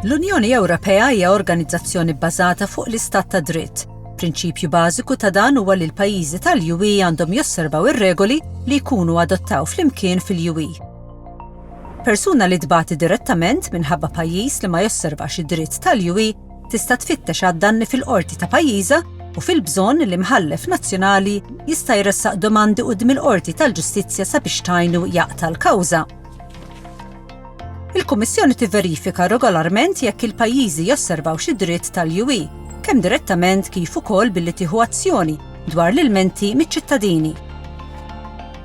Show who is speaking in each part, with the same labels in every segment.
Speaker 1: L-Unjoni Ewropea hija organizzazzjoni bbażata fuq l-istat ta' dritt. Prinċipju bażiku ta' dan huwa li l-pajjiżi tal-UE għandhom josservaw ir-regoli li jkunu adottaw flimkien fil-UE. Persuna li tbagħti direttament minħabba pajjiż li ma josservax id-dritt tal-UE tista' tfittex għad-danni fil-qorti ta' pajjiżha u fil-bżonn li mħallef nazzjonali jista' jressaq domandi quddiem il-Qorti tal-Ġustizzja sabiex tgħinu jaqta' l-kawża. Il-Kummissjoni tivverifika regolarment jekk il-pajjiżi josservaw xi dritt tal-UE, kemm direttament kif ukoll billi tieħu azzjoni dwar l-ilmenti miċ-ċittadini.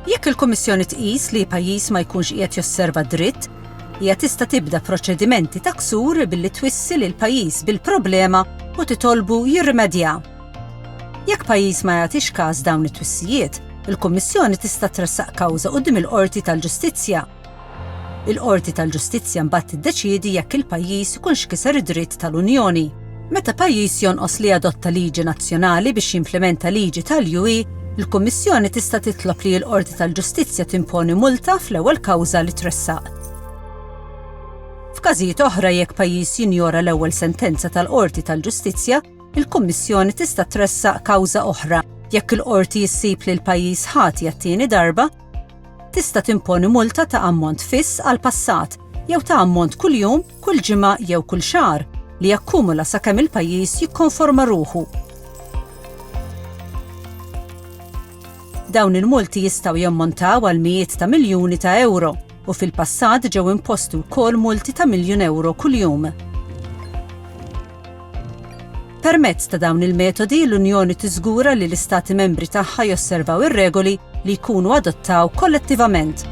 Speaker 1: Jekk il-Kummissjoni tqis li pajjiż ma jkunx qiegħed josserva dritt, hija tista' tibda proċedimenti ta' ksur billi twissi lil pajjiż bil-problema u titolbu jirrimedja. Jekk pajjiż ma jagħtix każ dawn it-twissijiet, il-Kummissjoni tista' tressaq kawża quddiem il-Qorti tal-Ġustizzja. Il-Qorti tal-Ġustizzja mbagħad tiddeċiedi jekk il-pajjiż ikunx kiser id-dritt tal-Unjoni. Meta pajjiż jonqos li adotta liġi nazzjonali biex jimplementa liġi tal-UE, il-Kummissjoni tista' titlob li l-Qorti tal-Ġustizzja timponi multa fl-ewwel kawża li tressaq. F'każijiet oħra jekk pajjiż jinjora l-ewwel sentenza tal-Qorti tal-Ġustizzja, il-Kummissjoni tista' tressaq kawża oħra. Jekk il-qorti jissib li l-pajjiż ħati għat-tieni darba, tista' timponi multa ta' ammont fiss għal passat jew ta' ammont kull jum, kull ġimgħa jew kull xahar li jakkumula sakemm il-pajjiż jikkonforma ruħu. Dawn il-multi jistgħu jammontaw għal mijiet ta' miljuni ta' euro u fil-passat ġew imposti wkoll multi ta' miljun euro kull jum. Permezz ta' dawn il-metodi l-Unjoni tiżgura li l-Istati membri tagħha josservaw ir-regoli li jkunu adottaw kollettivament.